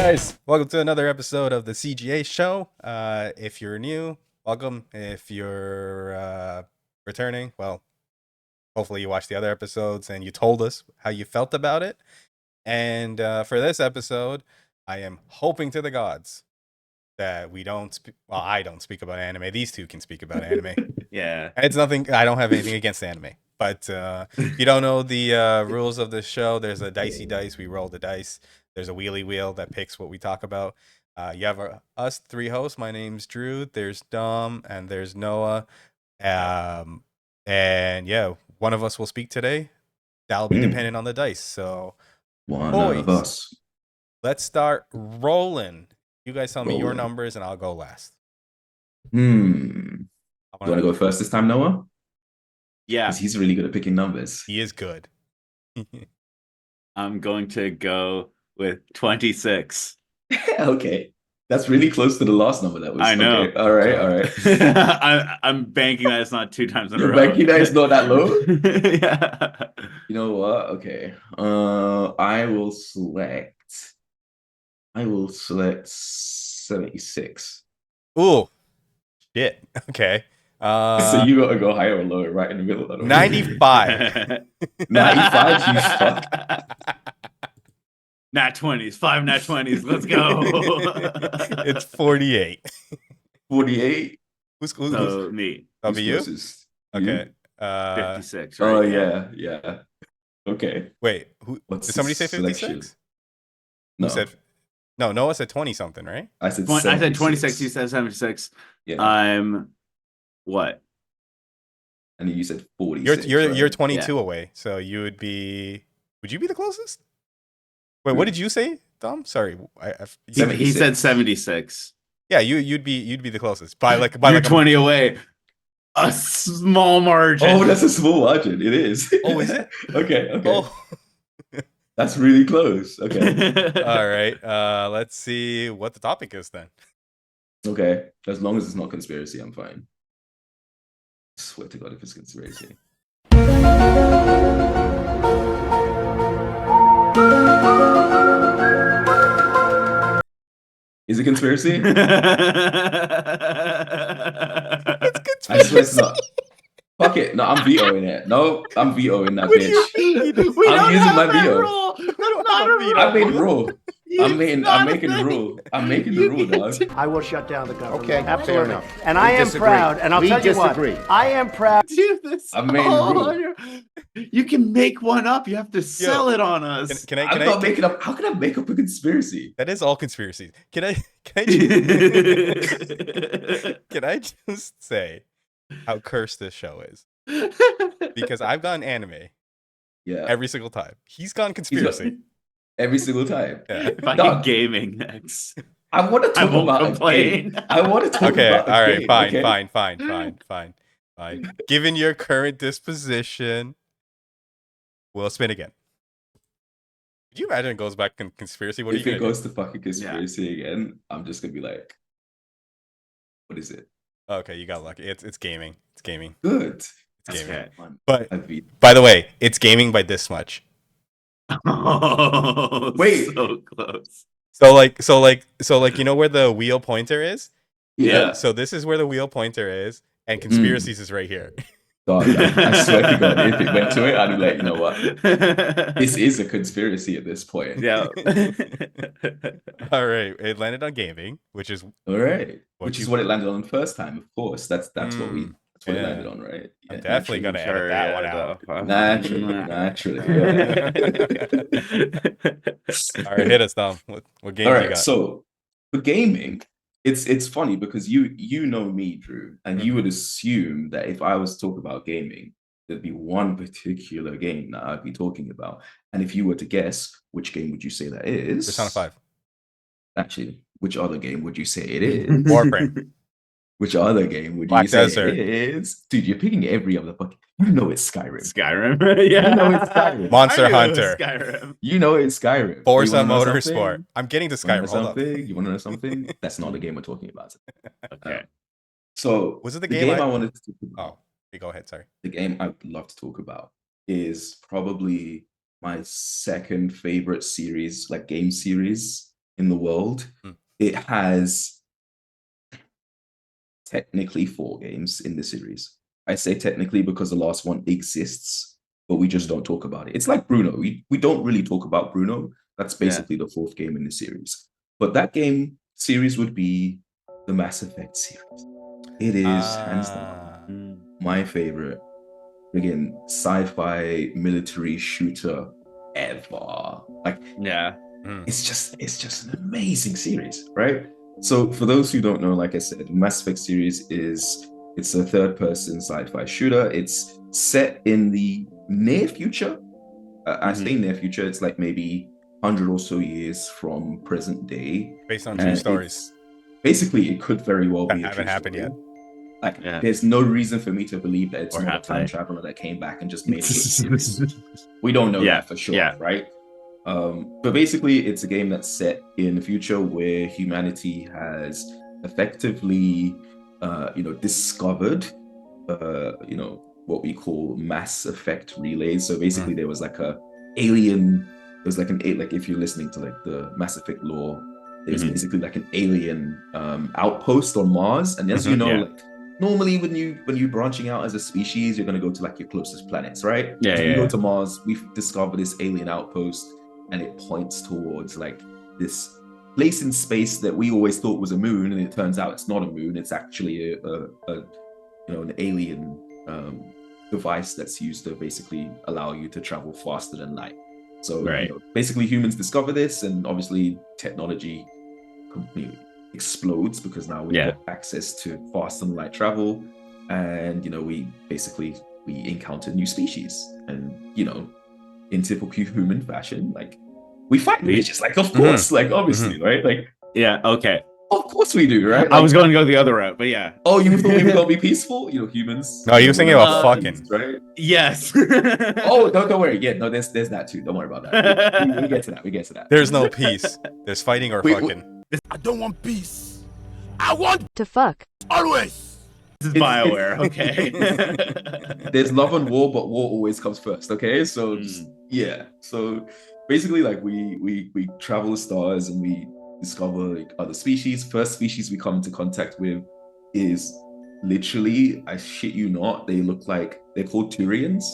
guys, welcome to another episode of the CGA show. If you're new, welcome. If you're returning, well, hopefully you watched the other episodes and you told us how you felt about it. And for this episode, I am hoping to the gods that we don't well, I don't speak about anime. These two can speak about anime. Yeah. It's nothing. I don't have anything against anime. But if you don't know the rules of this show, there's a dicey dice. We roll the dice. There's a wheelie wheel that picks what we talk about. You have us three hosts. My name's Drew. There's Dom and there's Noah. And yeah, one of us will speak today. That'll be dependent on the dice. So, One boys, of us. let's start rolling. You guys tell me your Rolling. numbers and I'll go last. You want to go first this time, Noah? Yeah. Because he's really good at picking numbers. He is good. I'm going to go with 26. Okay. That's really close to the last number that was. I know. Okay. All right. I'm banking that it's not 2 times in a You're row. banking that it's not that low? Yeah. You know what? Okay. I will select 76. Ooh, shit. Okay. So you gotta go higher or lower, right in the middle. 95. 95, you fuck. Nat 20s, 5 nat 20s. Let's go. It's 48. 48. Who's So me. that'll be you? Closest? Okay. 56. Right? Oh yeah. Okay. Wait, What's did somebody say the selection? 56? No, Who said no, Noah said 20 something, right? I said 26. You said 76. Yeah. I'm what? And you said 46. You're 22 away, so would you be the closest? Wait, what did you say, Dom? Sorry, He said 76. Yeah, you'd be the closest by You're like 20 away. A small margin. Oh, that's a small margin. It is. Oh, is it? Okay. Oh. That's really close. Okay. All right. Let's see what the topic is then. Okay. As long as it's not conspiracy, I'm fine. I swear to God if it's conspiracy. Is it conspiracy? It's conspiracy. I swear it's not. Fuck it. No, I'm vetoing it. No, I'm vetoing that What do you bitch. mean? I'm using my veto. Rule. That's not a rule. I made a rule. I'm making the thing. rule. I'm making the rule, dog. I will shut down the government. Okay, fair absolutely. enough. And We I am disagree. proud. And I'll We tell you disagree. what. I am proud. Do this. I'm making a rule. You can make one up. You have to sell it on us. Can I I'm not making up. How can I make up a conspiracy? That is all conspiracies. Can I just say how cursed this show is? Because I've gone anime Yeah. every single time. He's gone conspiracy. Every single time. Yeah. If I Dog. get gaming next, I want to I talk won't about a complain. game. I want to talk Okay, about a all right, game, fine, okay? fine. Given your current disposition, we'll spin again. Could you imagine it goes back in conspiracy? What are If you it gonna goes to fucking conspiracy again, I'm just gonna be like, what is it? do? Okay, you got lucky. It's gaming. It's gaming. Good. It's That's gaming. okay. But I beat. by the way, it's gaming by this much. Oh, Wait. so close. So you know where the wheel pointer is? Yeah. So this is where the wheel pointer is, and conspiracies is right here. Dog, I swear to God, if it went to it, I'd be like, you know what? This is a conspiracy at this point. Yeah. All right, it landed on gaming, which is All right. What Which is you- what it landed on the first time, of course. That's what it yeah. landed on, right? I'm definitely gonna edit that one out. Naturally. All right, hit us, Dom. What game All you right, got? so for gaming, it's funny because you know me, Drew, and you would assume that if I was to talk about gaming, there'd be one particular game that I'd be talking about. And if you were to guess, which game would you say that is? Persona 5. Actually, which other game would you say it is? Warframe. Which other game would Black you say Desert. it is? Dude, you're picking every other fucking. You know it's Skyrim. Skyrim. Yeah. You know it's Skyrim. Monster I knew it was Hunter. Skyrim. You know it's Skyrim. Forza You wanna know Motorsport. something? I'm getting to You wanna know Skyrim. Hold up. something? You want to know something? That's not the game we're talking about. Okay. So Was it the the game game I- I wanted to talk about? Oh, you go ahead. Sorry. The game I'd love to talk about is probably my second favorite series, like game series in the world. Hmm. It has technically 4 games in the series. I say technically because the last one exists, but we just don't talk about it. It's like Bruno. We don't really talk about Bruno. That's basically the 4th game in the series. But that game series would be the Mass Effect series. It is hands down my favorite friggin' sci-fi military shooter ever. Like, it's just an amazing series, right? So for those who don't know, like I said, Mass Effect series it's a third-person sci-fi shooter. It's set in the near future. I say near future. It's like maybe 100 or so years from present day. Based on true stories. Basically, it could very well That be a haven't true happened story. yet. Like, there's no reason for me to believe that it's Or not a have time they? traveler that came back and just made a good series. We don't know that for sure, right? But basically, it's a game that's set in the future where humanity has effectively, discovered, what we call mass effect relays. So basically, there was like a alien. It was like like if you're listening to like the Mass Effect lore, there's basically like an alien outpost on Mars, and as you know, like normally when you're branching out as a species, you're going to go to like your closest planets, right? So we go to Mars, we've discovered this alien outpost, and it points towards like this place in space that we always thought was a moon, and it turns out it's not a moon. It's actually an alien device that's used to basically allow you to travel faster than light. So basically humans discover this, and obviously technology completely explodes because now we've got access to faster than light travel, and we encounter new species, and in typical human fashion, like we fight bitches, like of course, like obviously, right? Like okay. of course we do, right? Like, I was going to go the other route, but oh, you thought we were gonna be peaceful? Humans. No, you were thinking about fucking, right? Yes. Oh, don't worry. Yeah, no, there's that too. Don't worry about that. We get to that. We get to that. There's no peace. There's fighting or fucking. I don't want peace. I want to fuck. always. This is BioWare, okay. There's love and war, but war always comes first, okay? So So basically, like we travel the stars and we discover like other species. First species we come into contact with is literally, I shit you not, they're called Turians,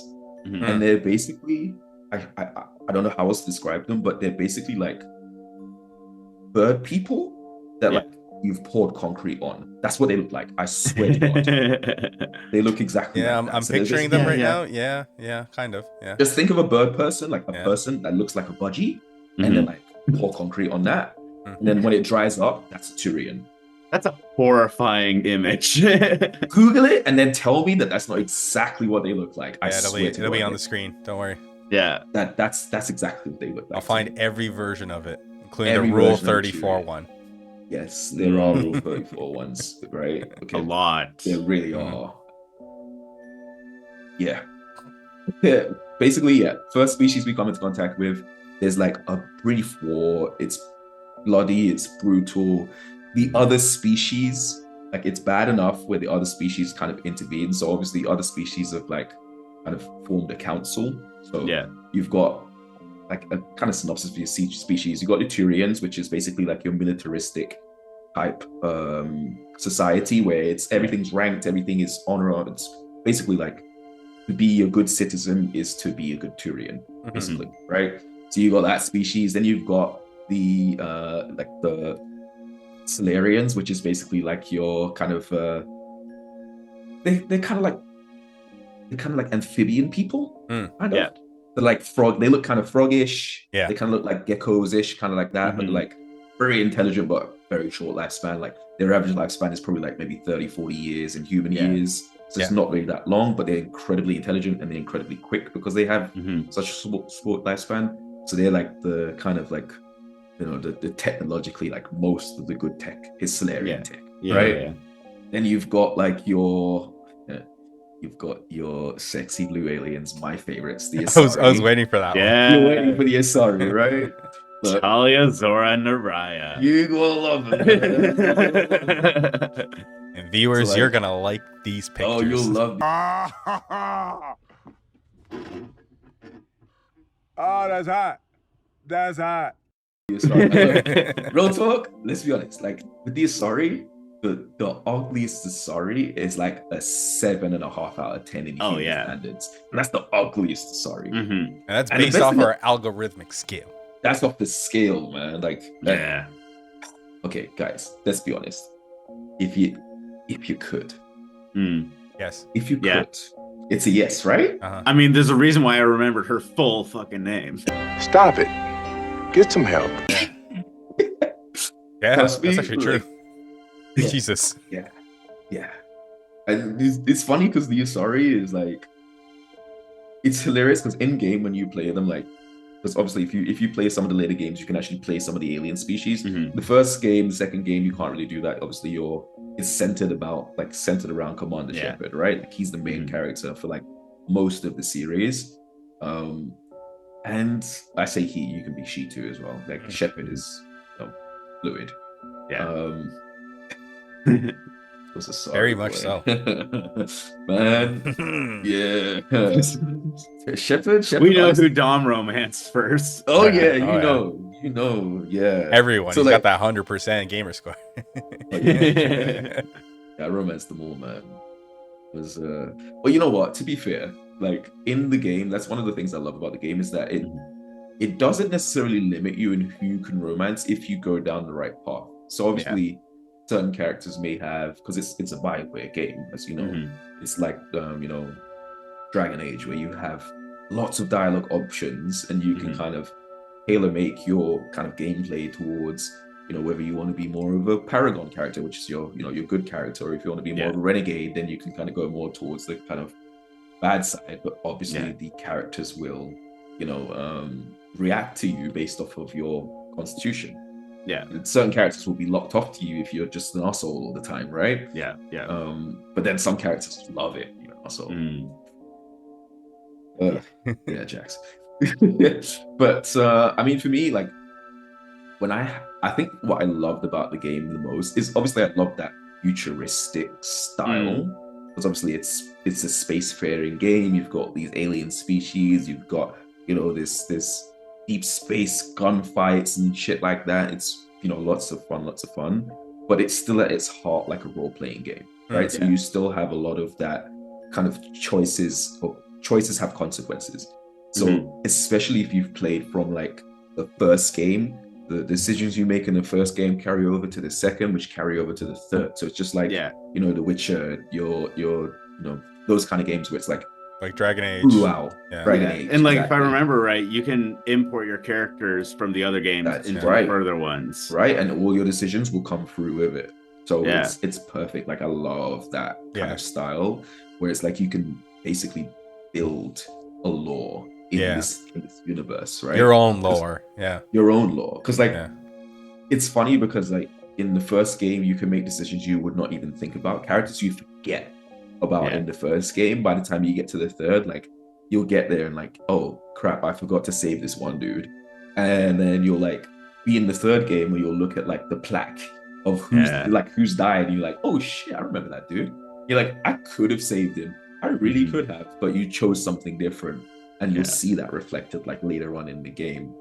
and they're basically I don't know how else to describe them, but they're basically like bird people that like you've poured concrete on. That's what they look like. I swear to God. They look exactly like that. I'm picturing them right now. Yeah, kind of. Yeah. Just think of a bird person, like a person that looks like a budgie, and then like pour concrete on that. And then when it dries up, that's a Turian. That's a horrifying image. Google it and then tell me that that's not exactly what they look like. I swear it'll be on the screen. Don't worry. Yeah. That's exactly what they look like. I'll find every version of it, including the Rule 34 one. Yes, there are Rule 34 ones, right? Okay. A lot. There really are. Yeah. Basically, first species we come into contact with, there's like a brief war. It's bloody, it's brutal. The other species, like it's bad enough where the other species kind of intervene. So obviously other species have like kind of formed a council. So you've got like a kind of synopsis for your species. You've got the Turians, which is basically like your militaristic type society where everything's ranked, everything is honor. It's basically like to be a good citizen is to be a good Turian, basically, right? So you got that species. Then you've got the Solarians, which is basically like your kind of they're kind of like amphibian people, kind of. They're like frog. They look kind of froggish. Yeah. They kind of look like geckos-ish, kind of like that, but like very intelligent, but very short lifespan. Like their average lifespan is probably like maybe 30, 40 years in human years. So it's not really that long, but they're incredibly intelligent and they're incredibly quick because they have such a short lifespan. So they're like the kind of like, the technologically, like most of the good tech is Solarian tech, right? Yeah. Then you've got like your sexy blue aliens, my favorites, the Asari. I was waiting for that one. You're waiting for the Asari, right? Talia, Zora, and Naraya. You will love them. And viewers, you're gonna like these pictures. Oh, you'll love Oh, that's hot. That's hot. Real talk, let's be honest. Like with the Asari, the ugliest Asari is like a 7.5 out of 10 in Oh, human yeah. standards. That's the ugliest Asari. Mm-hmm. And that's And the based best off thing our algorithmic scale. That's off the scale, man. Like, Yeah. okay, guys, let's be honest. If you could, Mm. Yes. if you Yeah. could, it's a yes, right? Uh-huh. I mean, there's a reason why I remembered her full fucking name. Stop it. Get some help. Yeah, Trust that's me, actually true. like, yeah. Jesus. Yeah, yeah. And it's funny because the Asari is like, it's hilarious because in game when you play them, like, because obviously if you play some of the later games, you can actually play some of the alien species. Mhm. The first game, the second game, you can't really do that. Obviously, it's centered around Commander Yeah. Shepard, right? Like he's the main Mhm. character for like most of the series. And I say he, you can be she too as well. Like Shepard is fluid. Yeah. Was a sorry Very much boy. so. Man, yeah. Shepard. We know honestly- who Dom romanced first. Oh Yeah. yeah, Oh, you know, yeah. Everyone. So, He's like- got that 100% gamer score. Yeah, I romanced them all, man. It was but you know what? To be fair, like in the game, that's one of the things I love about the game is that it doesn't necessarily limit you in who you can romance if you go down the right path. So obviously, certain characters may have, because it's a Bioware game, as you know. Mhm. It's like Dragon Age, where you have lots of dialogue options and you can Mhm. kind of tailor make your kind of gameplay towards whether you want to be more of a paragon character, which is your good character, or if you want to be more of a renegade, then you can kind of go more towards the kind of bad side. But obviously the characters will react to you based off of your constitution. Yeah. And certain characters will be locked off to you if you're just an asshole all the time, right? Yeah. But then some characters love it, asshole. Mm. Yeah, Jax. But I mean, for me, like when I think what I loved about the game the most is obviously I love that futuristic style, because obviously it's a spacefaring game. You've got these alien species, you've got this deep space gunfights and shit like that. It's lots of fun, but it's still at its heart like a role-playing game, right? So you still have a lot of that kind of choices have consequences. So especially if you've played from like the first game, the decisions you make in the first game carry over to the second, which carry over to the third. So it's just like The Witcher, your those kind of games where it's like Dragon Age. throughout Dragon Age. And like if I exactly. remember right, you can import your characters from the other games That's into right. the further ones. Right, and all your decisions will come through with it. So it's perfect. Like I love that kind of style where it's like you can basically build a lore in this universe, right? Your own lore. Your own lore. Because it's funny because like in the first game you can make decisions you would not even think about. Characters you forget about in the first game. By the time you get to the third, like you'll get there and like, oh crap, I forgot to save this one dude. And then you'll like be in the third game where you'll look at like the plaque of who's died, and you're like, oh shit, I remember that dude. You're like, I could have saved him. I really could have, but you chose something different. And you'll see that reflected like later on in the game.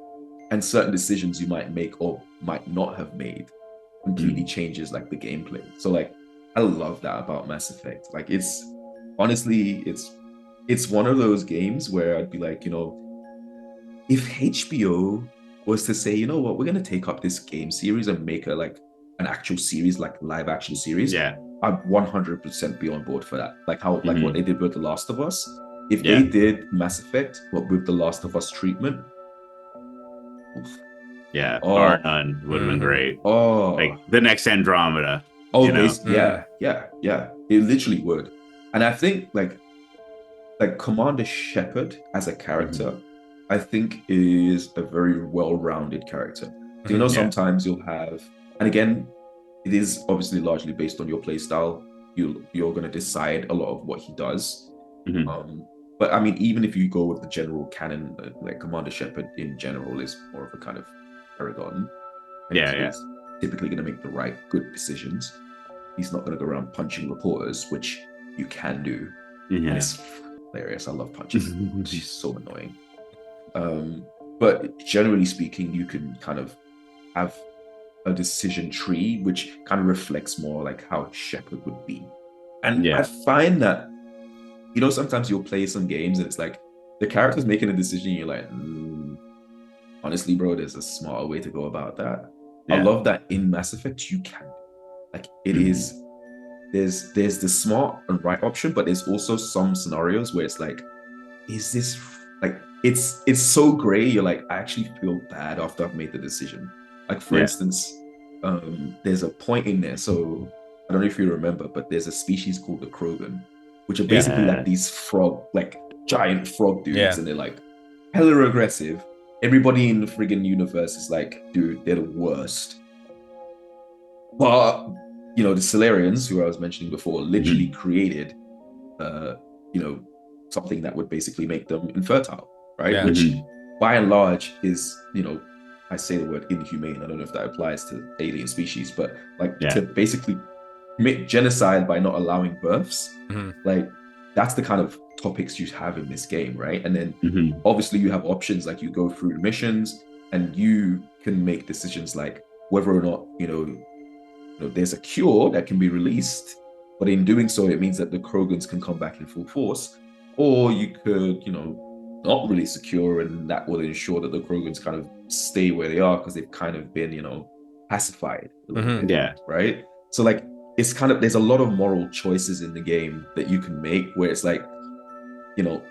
And certain decisions you might make or might not have made completely changes like the gameplay. So like I love that about Mass Effect. Like it's honestly it's one of those games where I'd be like, if HBO was to say, you know what, we're gonna take up this game series and make a like an actual series, like live action series, I'd 100% be on board for that. Like how like what they did with The Last of Us. If they did Mass Effect, but with The Last of Us treatment, bar none would have been great. Like the next Andromeda. Yeah. It literally would. And I think like Commander Shepard as a character, I think is a very well-rounded character. So, sometimes you'll have, and again, it is obviously largely based on your play style. You're going to decide a lot of what he does. But I mean, even if you go with the general canon, like Commander Shepard in general is more of a kind of paragon. He's typically going to make the right, good decisions. He's not going to go around punching reporters, which you can do. And it's hilarious. I love punching, which is so annoying. But generally speaking, you can kind of have a decision tree which kind of reflects more like how a shepherd would be. And I find that, you know, sometimes you'll play some games and it's like the character's making a decision and you're like, honestly, bro, there's a smarter way to go about that. I love that in Mass Effect you can, like, it is, there's the smart and right option, but there's also some scenarios where it's like, is this like, it's so gray, you're like, I actually feel bad after I've made the decision. Like, for instance, there's a point in there, so I don't know if you remember, but there's a species called the Krogan, which are basically like these frog, like giant frog dudes, and they're like hella aggressive. Everybody in the friggin' universe is like, dude, they're the worst. But, you know, the Solarians, who I was mentioning before, literally created, you know, something that would basically make them infertile, right? Which, by and large, is, you know, I say the word inhumane. I don't know if that applies to alien species, but like to basically commit genocide by not allowing births, like that's the kind of topics you have in this game, right? And then obviously you have options, like you go through missions and you can make decisions like whether or not, you know, there's a cure that can be released, but in doing so, it means that the Krogans can come back in full force, or you could, you know, not release a cure, and that will ensure that the Krogans kind of stay where they are because they've kind of been, you know, pacified a little bit, right? So like, it's kind of, there's a lot of moral choices in the game that you can make where it's like, you know,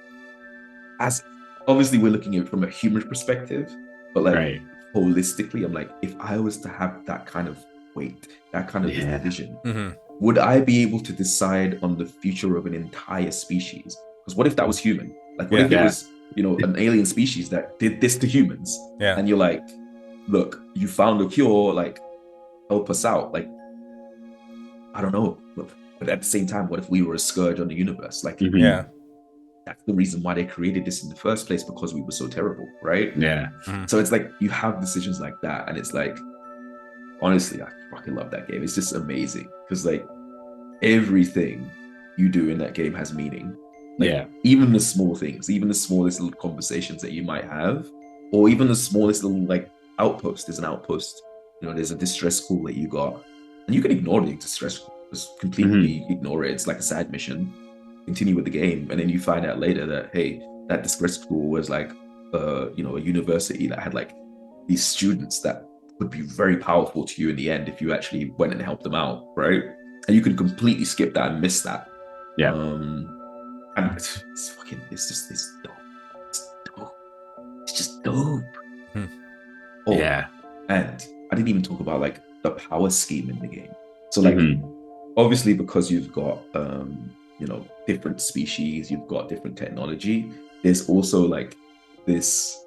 as obviously we're looking at it from a human perspective, but like holistically, I'm like, if I was to have that kind of weight, that kind of decision, would I be able to decide on the future of an entire species? Because what if that was human? Like, what if it was, you know, an alien species that did this to humans? And you're like, look, you found a cure, like, help us out. Like, I don't know. But at the same time, what if we were a scourge on the universe? Like, that's the reason why they created this in the first place, because we were so terrible, right? So it's like, you have decisions like that, and it's like, honestly, I fucking love that game. It's just amazing because like everything you do in that game has meaning. Like, even the small things, even the smallest little conversations that you might have, or even the smallest little like outpost. There's an outpost, you know, there's a distress call that you got, and you can ignore the distress call, just completely ignore it. It's like a side mission. Continue with the game, and then you find out later that, hey, that distress call was like, you know, a university that had like these students that would be very powerful to you in the end if you actually went and helped them out, right? And you can completely skip that and miss that. And it's dope. It's dope. It's just dope. And I didn't even talk about like the power scheme in the game. So like, obviously, because you've got you know, different species, you've got different technology, there's also like this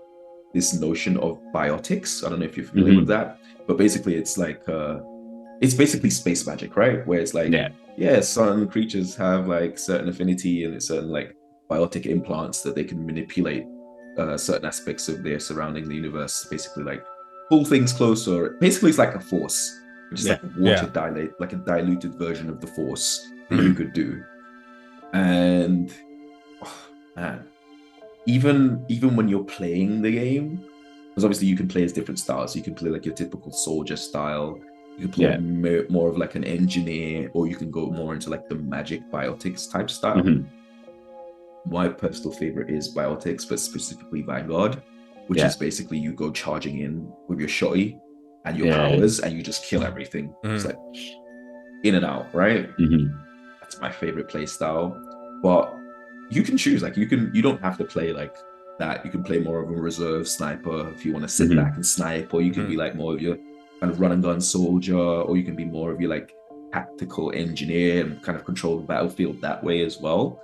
notion of biotics. I don't know if you're familiar with that, but basically it's like it's basically space magic, right? Where it's like, certain creatures have like certain affinity and certain like biotic implants that they can manipulate certain aspects of their surrounding the universe, basically like pull things closer. Basically, it's like a force, which is like a water dilate, like a diluted version of the force that you could do. And man, even when you're playing the game, because obviously you can play as different styles. You can play like your typical soldier style, you can play more of like an engineer, or you can go more into like the magic biotics type style. My personal favorite is biotics, but specifically Vanguard, which is basically you go charging in with your shotty and your powers and you just kill everything. It's like in and out, right? That's my favorite play style. But you can choose, like you don't have to play like that. You can play more of a reserve sniper if you want to sit back and snipe, or you can be like more of your kind of run and gun soldier, or you can be more of your like tactical engineer and kind of control the battlefield that way as well.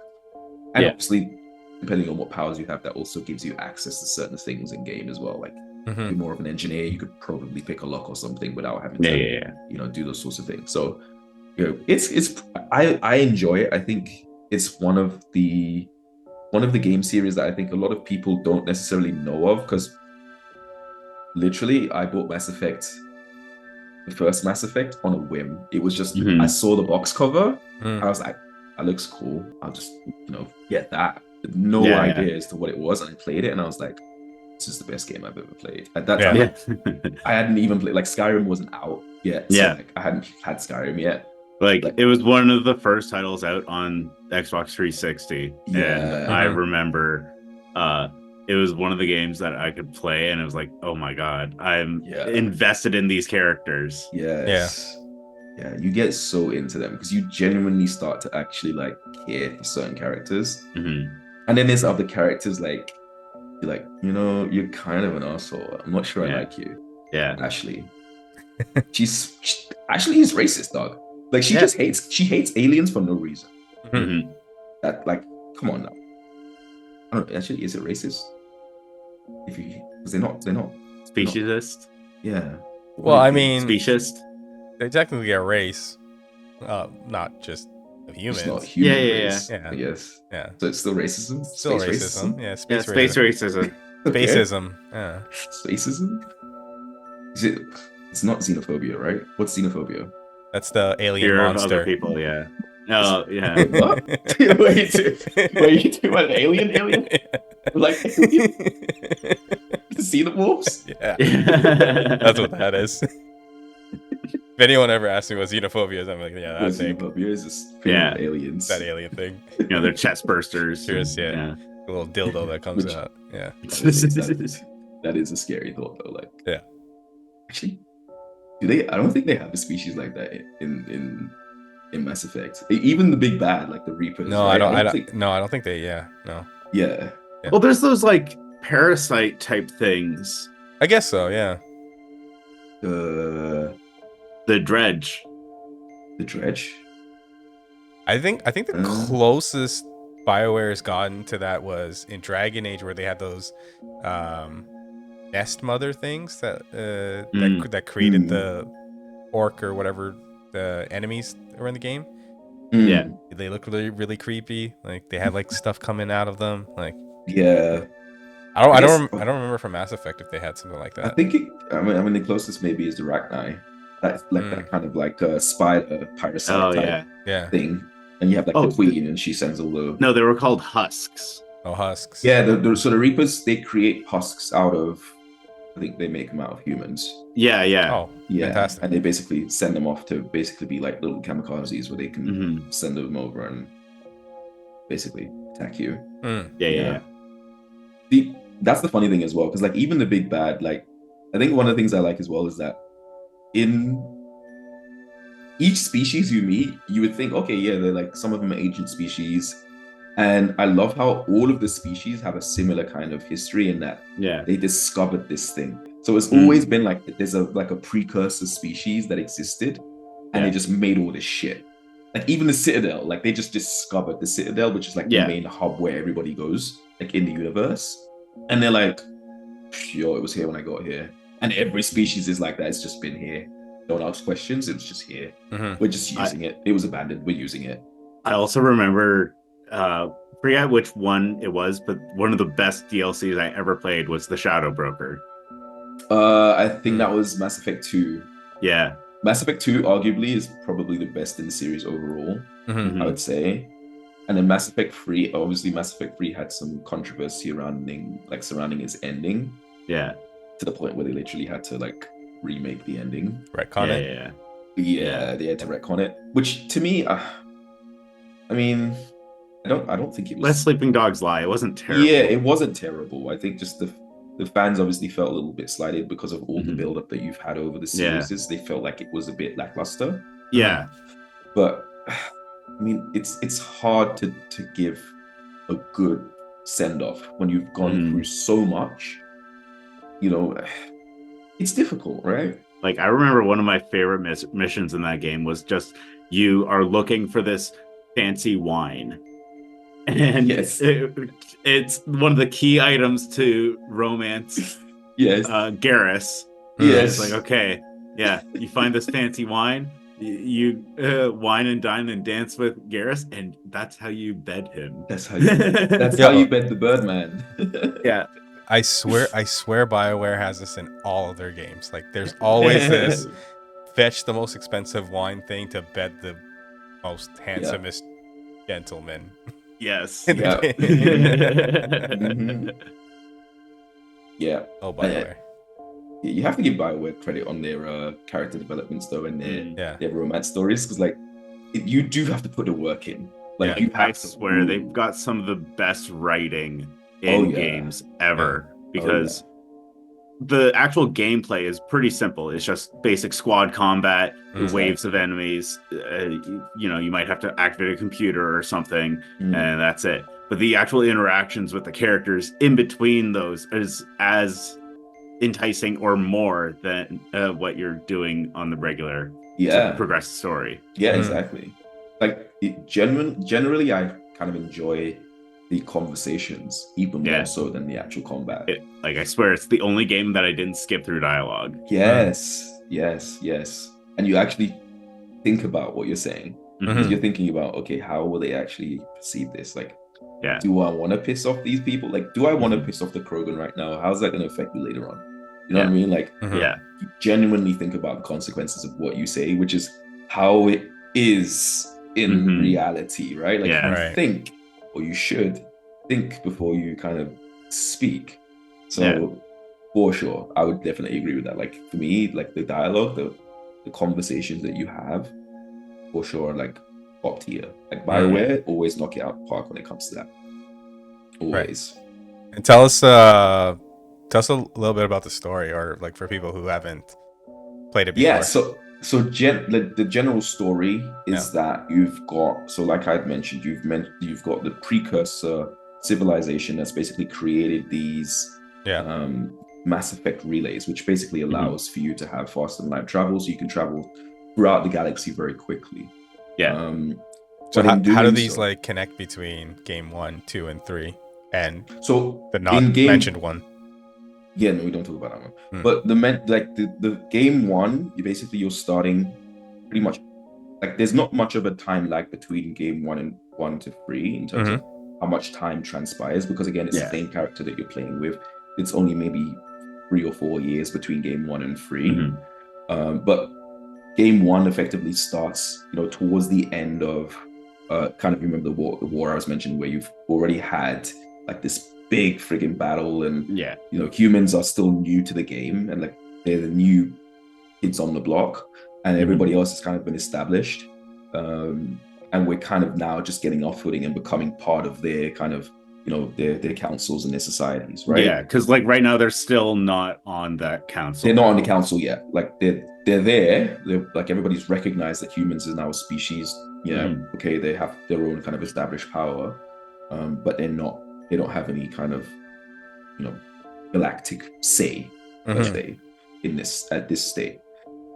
And obviously, depending on what powers you have, that also gives you access to certain things in game as well. Like if you're more of an engineer, you could probably pick a lock or something without having to you know, do those sorts of things. So you know, it's I enjoy it. I think it's one of the game series that I think a lot of people don't necessarily know of, because literally I bought the first Mass Effect on a whim. It was just I saw the box cover, I was like, that looks cool. I'll just, you know, get that. No idea as to what it was, and I played it and I was like, this is the best game I've ever played. At that Yeah. time, I hadn't even played, like, Skyrim wasn't out yet. So, Yeah. like, I hadn't had Skyrim yet. Like, Like- it was one of the first titles out on Xbox 360. Yeah. And I remember it was one of the games that I could play, and it was like, oh my God, I'm invested in these characters. Yes. Yeah, you get so into them because you genuinely start to actually, like, care for certain characters. Mm-hmm. And then there's other characters, like, you're like, you know, you're kind of an asshole. I'm not sure I like you. Yeah. Ashley. Ashley is racist, dog. Like, she just hates aliens for no reason. Mm-hmm. That, like, come on now. I don't know, actually, is it racist? Because they're not. Speciesist? Yeah. Well, I mean, Speciesist? they're technically a race, not just of humans. It's not human race. Yeah. Yes. Yeah. So it's still racism? Still Space racism. Yeah, space Space racism. racism. Okay. Spacism. Yeah. Spacism? It's not xenophobia, right? What's xenophobia? That's the alien Fear of monster. other people, yeah. Oh, yeah. Wait, what? Wait, you an alien? Like, alien? Xenomorphs? Yeah. Yeah. That's what that is. If anyone ever asks me what xenophobia is, I'm like, yeah, that thing. Xenophobia is just fear of aliens. That alien thing. You know, they're chest bursters. Serious, yeah. A little dildo that comes Which- out. Yeah. That is a scary thought, though. Like, Yeah. Actually, do they? I don't think they have a species like that in Mass Effect. Even the big bad, like the Reapers. No, right? I don't think they. Yeah, no. Yeah. Well, there's those like parasite type things. I guess so. Yeah. The Dredge. Dredge. I think the closest BioWare has gotten to that was in Dragon Age, where they had those nest mother things that that created the orc or whatever the enemies that were in the game. Yeah. They look really, really creepy. Like they had like stuff coming out of them. Like Yeah. I don't remember from Mass Effect if they had something like that. I think the closest maybe is the Rachni. That's like that kind of like a spider parasite type thing. And you have like the queen, and she sends all the. No, they were called husks. Oh, husks. Yeah, so the Reapers, they create husks out of. I think they make them out of humans. Yeah. Oh, yeah. Fantastic. And they basically send them off to basically be like little kamikazes where they can send them over and basically attack you. Yeah. That's the funny thing as well, because like even the big bad, like I think one of the things I like as well is that in each species you meet, you would think, okay, yeah, they're like some of them are ancient species. And I love how all of the species have a similar kind of history in that they discovered this thing. So it's always been like there's a precursor species that existed, and they just made all this shit. Like even the Citadel, like they just discovered the Citadel, which is like the main hub where everybody goes, like in the universe. And they're like, yo, it was here when I got here. And every species is like that. It's just been here. Don't ask questions. It was just here. We're just using it. It was abandoned. We're using it. I also remember. Forget which one it was, but one of the best DLCs I ever played was the Shadow Broker. I think that was Mass Effect 2. Yeah. Mass Effect 2 arguably is probably the best in the series overall, I would say. And then Mass Effect 3, obviously Mass Effect 3 had some controversy surrounding its ending. Yeah. To the point where they literally had to like remake the ending. Retcon it. Yeah, they had to retcon it. Which to me, I mean, I don't think it was. Let Sleeping Dogs Lie. It wasn't terrible. Yeah, it wasn't terrible. I think just the fans obviously felt a little bit slighted because of all the build-up that you've had over the series. They felt like it was a bit lackluster. Yeah. But I mean, it's hard to give a good send-off when you've gone through so much. You know, it's difficult, right? Like I remember one of my favorite missions in that game was just you are looking for this fancy wine. And it's one of the key items to romance. Garrus. Yes. It's like, okay, you find this fancy wine, you wine and dine and dance with Garrus, and that's how you bed him. That's how you bed the Birdman. Yeah. I swear BioWare has this in all of their games. Like there's always this fetch the most expensive wine thing to bed the most handsomest gentleman. Yes. Yeah. Yeah. Oh, BioWare. You have to give BioWare credit on their character developments though, and Yeah. their romance stories, because like you do have to put the work in. Like Yeah. you I have to swear they've got some of the best writing Oh, in yeah. games ever yeah. because the actual gameplay is pretty simple. It's just basic squad combat, waves of enemies. You might have to activate a computer or something, and that's it. But the actual interactions with the characters in between those is as enticing or more than what you're doing on the regular to progress the story. Yeah, exactly. Like generally, I kind of enjoy the conversations even more so than the actual combat. Like I swear, it's the only game that I didn't skip through dialogue. Yes. And you actually think about what you're saying. Because you're thinking about, okay, how will they actually perceive this? Like, do I want to piss off these people? Like, do I want to piss off the Krogan right now? How's that going to affect me later on? You know what I mean? Like, you genuinely think about the consequences of what you say, which is how it is in reality, right? Like, you think, or you should think before you kind of speak. So, for sure, I would definitely agree with that. Like, for me, like the dialogue, the conversations that you have, for sure, like top tier. Like BioWare, always knock it out of the park when it comes to that. Always. Right. And tell us a little bit about the story, or like for people who haven't played it before. Yeah, so the general story is that you've got, so like I had mentioned, you've got the precursor civilization that's basically created these Mass Effect relays, which basically allows for you to have faster than light travel, so you can travel throughout the galaxy very quickly. So how do these like connect between game 1, 2, and 3, and so the not mentioned one? Yeah, no, we don't talk about that one. But the game 1, you're starting pretty much like there's not much of a time lag between game 1 to 3 in terms of how much time transpires, because again, it's the same character that you're playing with. It's only maybe 3 or 4 years between game 1 and 3. But game 1 effectively starts, towards the end of kind of, remember the war I was mentioning, where you've already had like this big friggin' battle, and humans are still new to the game, and like they're the new kids on the block, and everybody else has kind of been established, and we're kind of now just getting our footing and becoming part of their kind of their councils and their societies, right? Yeah, because like right now they're still not on that council. They're not on the council yet. Like they're there. They're like, everybody's recognized that humans is now a species. Okay, they have their own kind of established power, but they don't have any kind of galactic say, per se, at this state.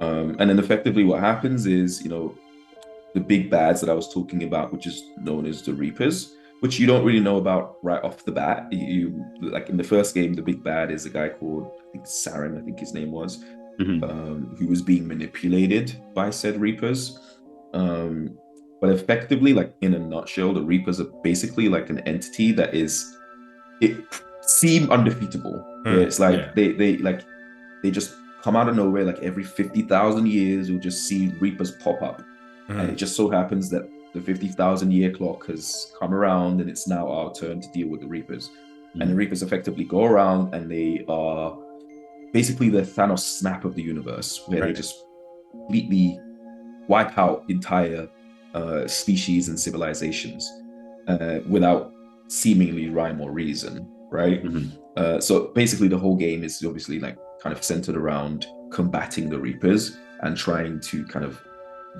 And then effectively what happens is, the big bads that I was talking about, which is known as the Reapers, which you don't really know about right off the bat. You like in the first game, the big bad is a guy called, I think Saren, I think his name was, who was being manipulated by said Reapers. But effectively, like in a nutshell, the Reapers are basically like an entity that seem undefeatable. It's like they just come out of nowhere. Like every 50,000 years, you'll just see Reapers pop up, and it just so happens that the 50,000 year clock has come around, and it's now our turn to deal with the Reapers. And the Reapers effectively go around, and they are basically the Thanos snap of the universe, where they just completely wipe out entire species and civilizations without seemingly rhyme or reason, right? So basically the whole game is obviously like kind of centered around combating the Reapers and trying to kind of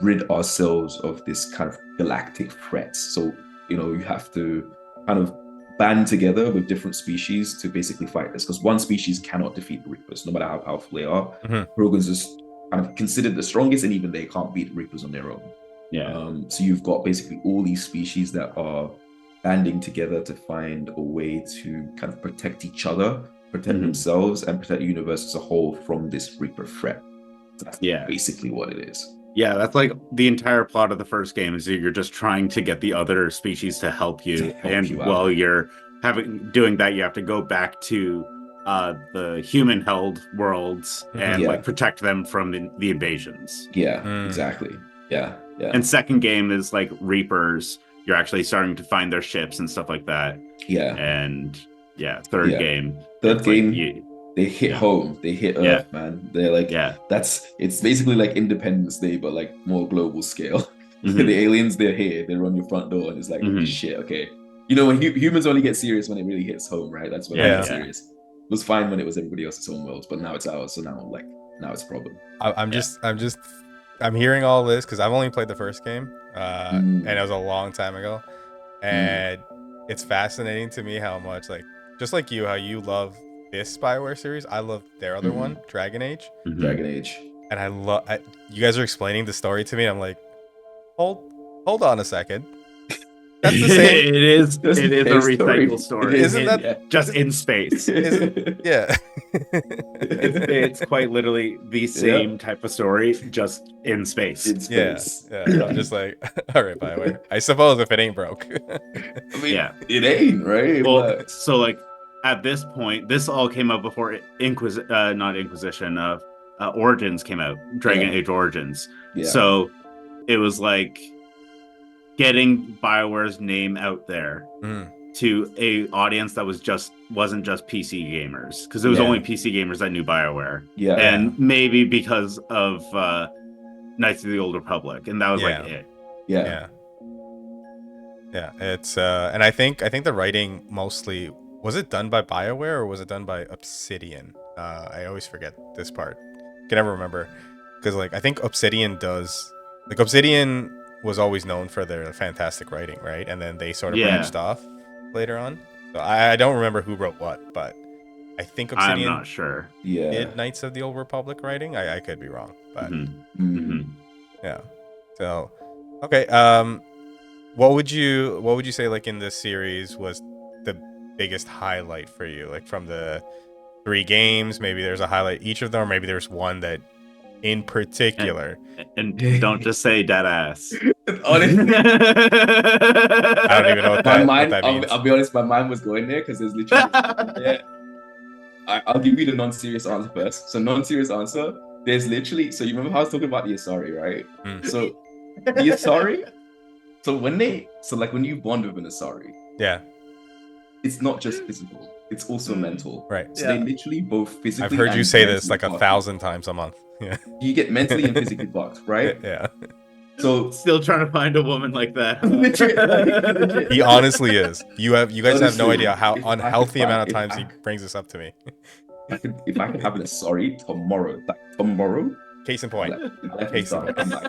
rid ourselves of this kind of galactic threat. So you have to kind of band together with different species to basically fight this, because one species cannot defeat the Reapers, no matter how powerful they are. Krogan's just kind of considered the strongest, and even they can't beat the Reapers on their own. So you've got basically all these species that are banding together to find a way to kind of protect each other, protect themselves, and protect the universe as a whole from this Reaper threat. So that's basically what it is. Yeah, that's like the entire plot of the first game, is that you're just trying to get the other species to help you. While you're doing that, you have to go back to the human-held worlds and like protect them from the invasions. Exactly. Yeah. And second game is like Reapers. You're actually starting to find their ships and stuff like that. And third game. Third game. Like they hit home. They hit Yeah. Earth, man. They're like, it's basically like Independence Day, but like more global scale. Mhm. The aliens, they're here. They're on your front door, and it's like, Mhm. shit. Okay, you know when humans only get serious when it really hits home, right? That's when they Yeah. get serious. It was fine when it was everybody else's home world, but now it's ours. So now it's a problem. I'm hearing all this because I've only played the first game, and it was a long time ago, and it's fascinating to me how much, like, just like you, how you love this Spyware series. I love their other one, Dragon Age. Dragon Age. And I love you guys are explaining the story to me. I'm like, hold on a second. That's the same. It is a story. recycled story. Isn't that just in space? Yeah. It's quite literally the same type of story, just in space. In space. Yeah. I'm just like, all right, Bioware. I suppose if it ain't broke. I mean, it ain't, right? Well, so like at this point, this all came out before not Inquisition, Origins came out, Dragon Age Origins. Yeah. So it was like getting BioWare's name out there to a audience that wasn't just PC gamers, because it was only PC gamers that knew BioWare. Yeah. And maybe because of Knights of the Old Republic, and that was like it. Yeah. It's and I think the writing mostly, was it done by BioWare or was it done by Obsidian? I always forget this part. Can never remember, because like I think Obsidian was always known for their fantastic writing, right? And then they sort of branched off later on. So I don't remember who wrote what, but I think Obsidian, I'm not sure, did Knights of the Old Republic writing. I could be wrong, but yeah. So okay, what would you say, like, in this series was the biggest highlight for you, like from the 3 games? Maybe there's a highlight each of them, or maybe there's one that in particular. And don't just say dead ass. Honestly, I don't even know what that means. I'll be honest, my mind was going there because there's literally I'll give you the non-serious answer first. So non-serious answer, there's literally, so you remember how I was talking about the Asari, right? So the Asari, so when you bond with an Asari, it's not just physical, it's also mental. Right. So they literally both physically. I've heard you say this like 1,000 times a month. Yeah. You get mentally and physically fucked, right? Yeah. So still trying to find a woman like that. Legit. He honestly is. You guys have no idea how unhealthy amount of times he brings this up to me. If I could have an Asari tomorrow, Case in point.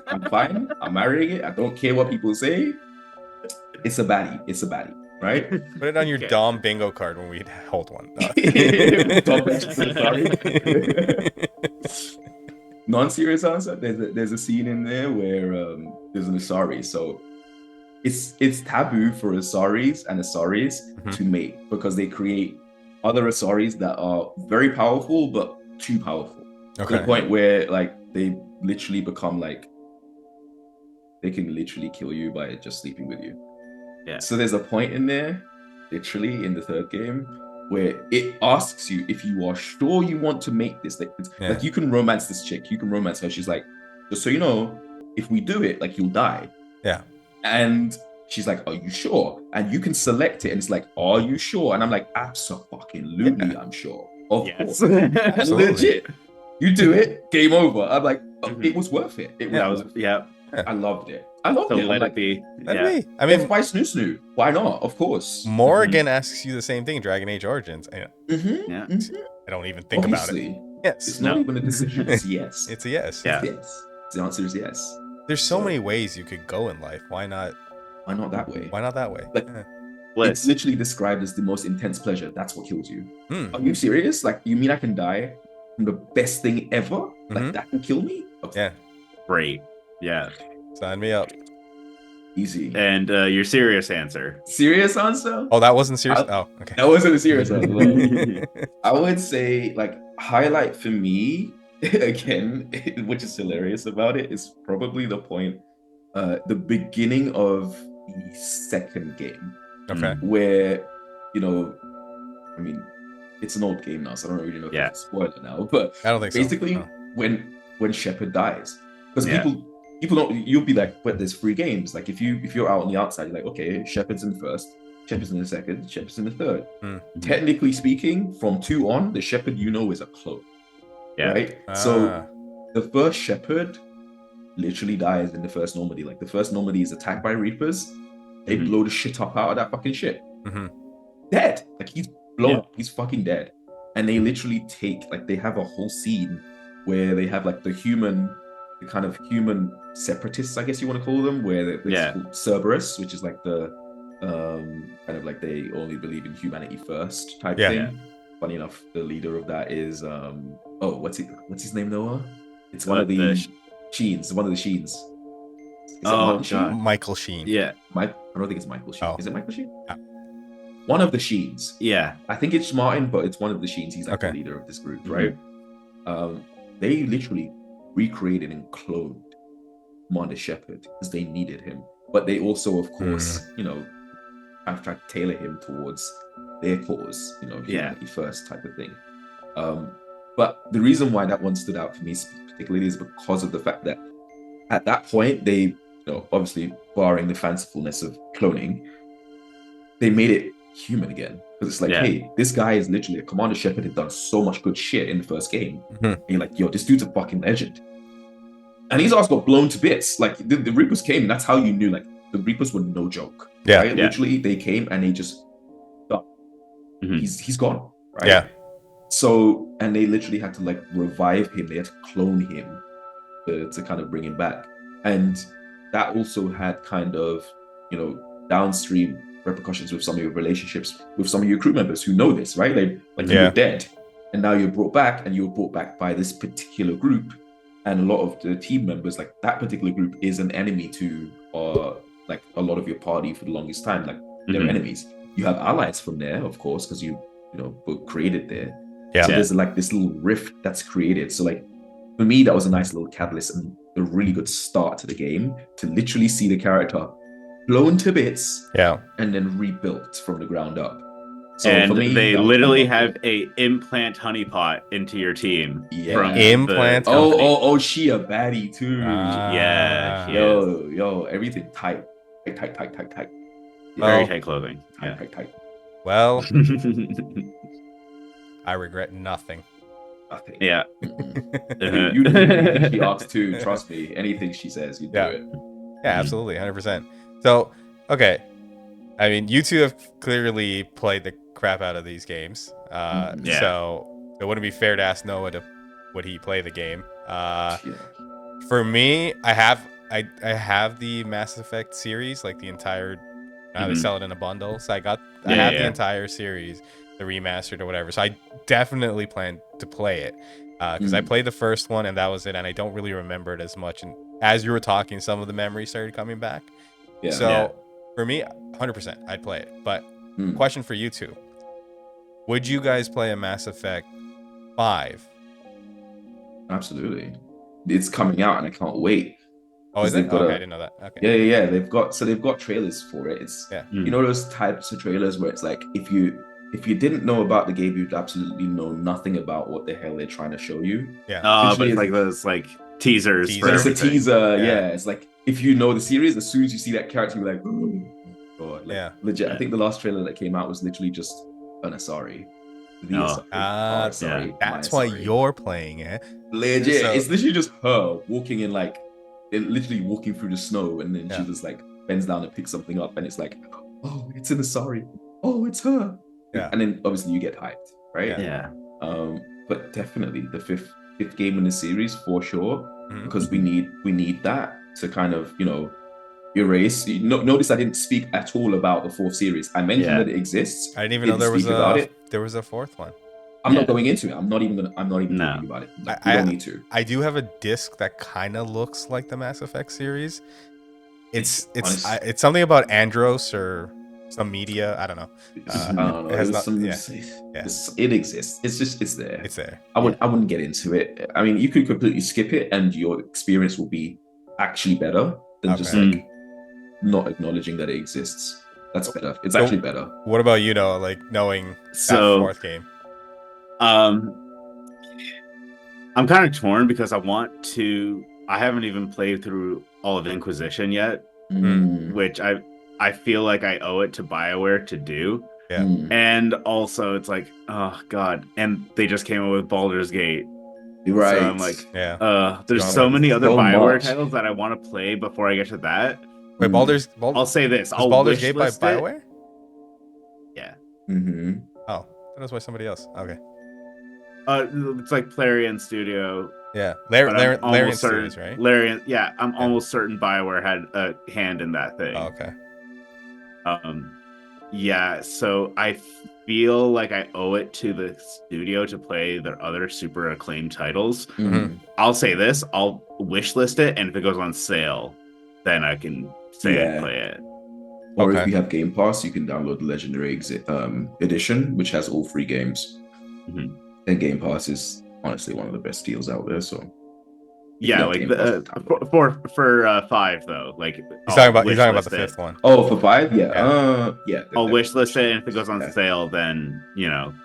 I'm fine. I'm marrying it. I don't care what people say. It's a baddie. Right? Put it on your Dom bingo card when we hold one. Non-serious answer. There's a scene in there where there's an Asari. So it's taboo for Asaris and Asaris to mate, because they create other Asaris that are very powerful but too powerful. To the point where like they literally become like, they can literally kill you by just sleeping with you. Yeah. So there's a point in there, literally in the 3rd game, where it asks you if you are sure you want to make this. Like you can romance this chick, you can romance her. She's like, just so you know, if we do it, like, you'll die. Yeah. And she's like, are you sure? And you can select it, and it's like, are you sure? And I'm like, absolutely, I'm sure. Of course. Legit. You do it, game over. I'm like, it was worth it. I loved it. Let it be. I mean, why snoo? Why not? Of course. Morgan asks you the same thing. Dragon Age Origins. I don't even think about it. Yes. It's not even a decision. It's yes. It's a yes. Yeah. Yes. The answer is yes. There's so many ways you could go in life. Why not that way? Why not that way? Like, it's literally described as the most intense pleasure. That's what kills you. Are you serious? Like, you mean I can die from the best thing ever? Like, that can kill me? Okay. Yeah. Great. Yeah. Sign me up. Easy. And your serious answer. Serious answer? Oh, that wasn't serious? Okay. That wasn't a serious answer. I would say, like, highlight for me, again, which is hilarious about it, is probably the point, the beginning of the 2nd game. Okay. Where, I mean, it's an old game now, so I don't really know if it's a spoiler now, but I don't think basically, so. No. when Shepard dies, because people don't, you'll be like, but there's 3 games. Like, if you're out on the outside, you're like, okay, Shepard's in first, Shepherd's in the second, Shepherd's in the third. Mm. Technically speaking, from 2 on, the Shepherd is a clone. Yeah. Right? Ah. So the first Shepherd literally dies in the first Normandy. Like the first Normandy is attacked by Reapers. They blow the shit up out of that fucking ship. Mhm. Dead. Like he's blown Yeah. up. He's fucking dead. And they literally they have a whole scene where they have like the kind of human separatists, I guess you want to call them, where it's called Cerberus, which is like the kind of like they only believe in humanity first type thing. Yeah. Funny enough, the leader of that is what's his name, Noah? It's What, one of the Sheens, one of the Sheens. Is it Martin Sheen? Michael Sheen. Yeah. I don't think it's Michael Sheen. Oh. Is it Michael Sheen? Yeah. One of the Sheens. Yeah. I think it's Martin, but it's one of the Sheens. He's like the leader of this group, right? They literally recreated and cloned Commander Shepard because they needed him. But they also, of course, have tried to tailor him towards their cause, humanity first type of thing. But the reason why that one stood out for me particularly is because of the fact that at that point, they, obviously barring the fancifulness of cloning, they made it human again. Because it's like, hey, this guy is literally Commander Shepard had done so much good shit in the first game. And you're like, yo, this dude's a fucking legend. And his ass got blown to bits. Like the Reapers came, and that's how you knew like the Reapers were no joke. Yeah. Right? Literally, they came and they just he's gone. Right. Yeah. So, and they literally had to like revive him. They had to clone him to kind of bring him back. And that also had kind of, downstream repercussions with some of your relationships with some of your crew members who know this, right? You were dead and now you're brought back, and you're brought back by this particular group. And a lot of the team members, like that particular group is an enemy to like a lot of your party for the longest time. Like they're enemies. You have allies from there, of course, because you were created there. So there's like this little rift that's created. So like for me, that was a nice little catalyst and a really good start to the game to literally see the character blown to bits and then rebuilt from the ground up. So and for me, they literally have a implant honeypot into your team. Implant. She a baddie too. Yo, everything tight. Very tight clothing. Tight. Well, I regret nothing. Nothing. Yeah. You do anything she asks to. Trust me. Anything she says, you do it. Yeah, absolutely, 100%. So, okay. I mean, you two have clearly played the crap out of these games. So it wouldn't be fair to ask Noah would he play the game. For me, I have the Mass Effect series, like the entire. They sell it in a bundle, so I have the entire series, the remastered or whatever. So I definitely plan to play it because I played the first one and that was it, and I don't really remember it as much. And as you were talking, some of the memories started coming back. For me, 100%, I'd play it. But question for you two: would you guys play a Mass Effect 5? Absolutely, it's coming out and I can't wait. Oh, is it? Okay, I didn't know that. Okay. Yeah. They've got trailers for it. It's those types of trailers where it's like if you didn't know about the game, you'd absolutely know nothing about what the hell they're trying to show you. Yeah. But it's like those like teasers. For it's a everything. teaser. Yeah. It's like if you know the series, as soon as you see that character, you're like, oh God. Legit. I think the last trailer that came out was literally just an Asari. That's why you're playing it. Legit. It's literally just her walking in like. Literally walking through the snow, and then she just like bends down and picks something up, and it's like, oh, it's an Asari. Oh, it's her. And then obviously you get hyped, right? But definitely the fifth game in the series for sure, because we need that to kind of erase. Notice I didn't speak at all about the fourth series. I mentioned that it exists. I didn't even know there was a fourth one. I'm not going into it. I'm not even talking about it. Like, we don't need to. I do have a disc that kind of looks like the Mass Effect series. It's something about Andros or some media. I don't know. I don't know. It exists. It's there. It's there. I wouldn't get into it. I mean, you could completely skip it, and your experience will be actually better than just like not acknowledging that it exists. That's better. It's actually better. What about you, Noah? Like knowing that fourth game. I'm kind of torn because I haven't even played through all of Inquisition yet, which I feel like I owe it to BioWare to do. Yeah. And also, it's like, oh god, and they just came out with Baldur's Gate. Right. So I'm like, Yeah. there's Gone so with many other so BioWare much. titles that I want to play before I get to that. Wait, I'll say this: was I'll Baldur's wish Gate by list it. BioWare? Yeah. Mm-hmm. Oh, that was by somebody else. Okay. It's like Plarian Studio. Yeah. But I'm Larian almost certain. Studios, right? Larian, yeah, I'm Yeah. almost certain BioWare had a hand in that thing. Oh, okay. Yeah, so I feel like I owe it to the studio to play their other super acclaimed titles. Mhm. I'll say this: I'll wishlist it, and if it goes on sale, then I can say I Yeah. play it. Or Okay. if you have Game Pass, you can download the Legendary Edition, which has all 3 games. Mhm. And Game Pass is honestly one of the best deals out there. So Yeah, have like Game Pass, for 5 though. Like He's talking about the wishlist it. 5th one. oh, for 5, yeah, Yeah. I'll wishlist it, and if it goes on Yeah. sale, then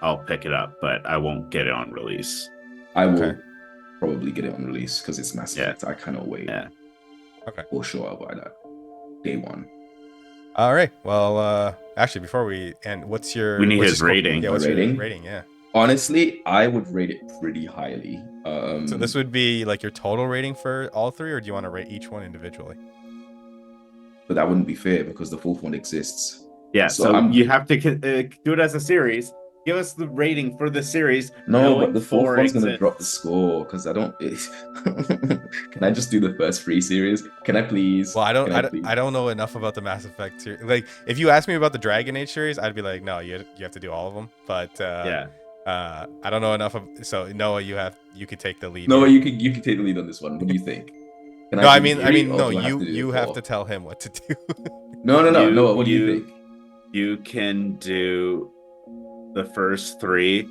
I'll pick it up, but I won't get it on release. I will Okay. probably get it on release because it's Mass Effect. I cannot wait. Yeah. Okay. For sure, I'll buy that day 1. All right. Well, actually, before we end, what's your We need what's his your score? rating. Yeah, what's Rating? your rating? Yeah. Honestly, I would rate it pretty highly. So this would be like your total rating for all 3, or do you want to rate each one individually? but that wouldn't be fair because the 4th one exists. Yeah, So so I'm- you have to do it as a series. Give us the rating for the series. No, knowing but the 4th one's going to exists. drop the score because I don't. Can I just do the first 3 series? Can I please? Well, please? I don't know enough about the Mass Effect series. Like, if you ask me about the Dragon Age series, I'd be like, no, you have to do all of them. But Yeah. I don't know enough of. So Noah, you could take the lead. No, here. you can take the lead on this one. What do you think? Can No, I do mean, three, or no, do I have to do you it have four? to tell him what to do. No. Noah, what do you think? You can do the first 3.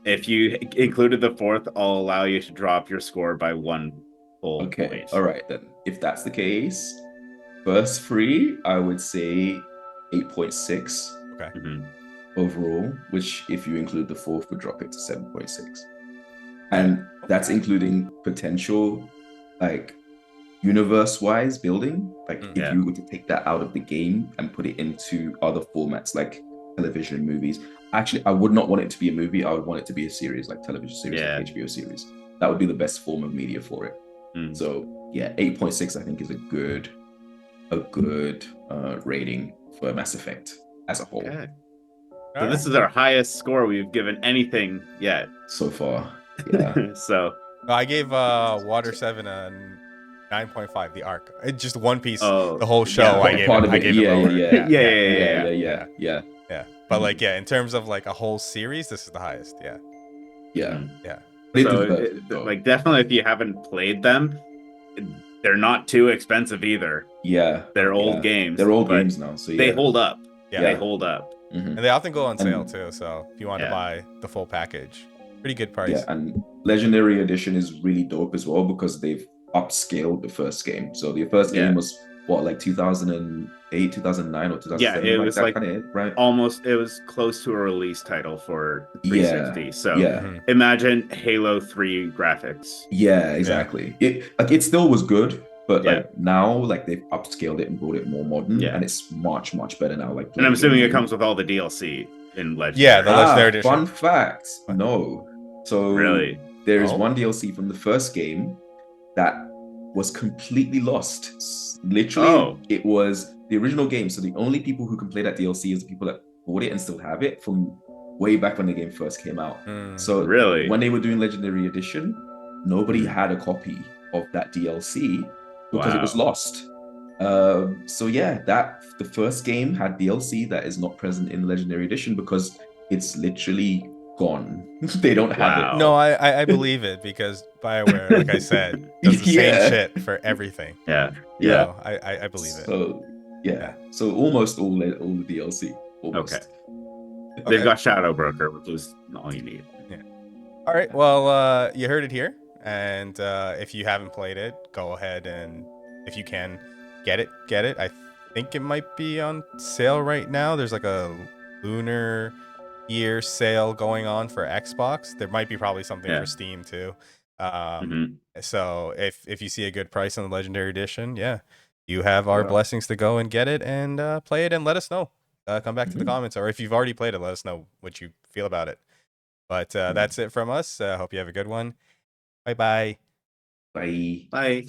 If you included the 4th, I'll allow you to drop your score by 1 full Okay, point. all right then. If that's the case, first 3, I would say 8.6 Okay. Mhm. overall, which if you include the 4th would drop it to 7.6. And that's including potential like universe-wise building. Like if you were to take that out of the game and put it into other formats like television, movies. Actually, I would not want it to be a movie. I would want it to be a series, like television series, like HBO series. That would be the best form of media for it. So yeah, 8.6 I think is a good rating for Mass Effect as a whole. Okay. So this is our highest score we've given anything yet so far. Yeah. So I gave Water 7 a 9.5. The arc, it's just One Piece. Oh, the whole show, yeah, I gave part it. of I it. gave it lower. Yeah. But like, yeah, in terms of like a whole series, this is the highest. Yeah. Yeah. So like, definitely, if you haven't played them, they're not too expensive either. Yeah. They're old games. They're old but games now, so they hold up. Yeah. They hold up. Mhm. And they often go on sale too. So if you want to buy the full package, pretty good price. Yeah, and Legendary Edition is really dope as well because they've upscaled the first game. So the first game was what, like 2008, 2009, or 2007? Yeah, it was like right? Almost. It was close to a release title for 360. So imagine Halo 3 graphics. Yeah, exactly. It still was good, but like now, like they've upscaled it and brought it more modern, and it's much better now. Like, and I'm assuming it comes with all the DLC in Legendary. Yeah, the Legendary Edition. Fun fact, no. So really, there is one DLC from the first game that was completely lost. Literally, it was the original game. So the only people who can play that DLC is the people that bought it and still have it from way back when the game first came out. So really, when they were doing Legendary Edition, nobody had a copy of that DLC because it was lost. So yeah, the first game had DLC that is not present in Legendary Edition because it's literally gone. They don't have it. No, I believe it because BioWare, like I said, does the same shit for everything. Yeah. So I believe it. So so almost all the DLC. Almost. Okay. They've got Shadow Broker, which is all you need. Yeah. All right. Well, you heard it here, and if you haven't played it, go ahead and if you can get it. I think it might be on sale right now. There's like a Lunar Year sale going on for Xbox. There might be probably something for Steam too. So if you see a good price on the Legendary Edition, you have our Yeah. blessings to go and get it and play it and let us know. Come back to the Mhm. comments, or if you've already played it, let us know what you feel about it. But that's it from us. Hope you have a good one. Bye-bye. Bye. Bye.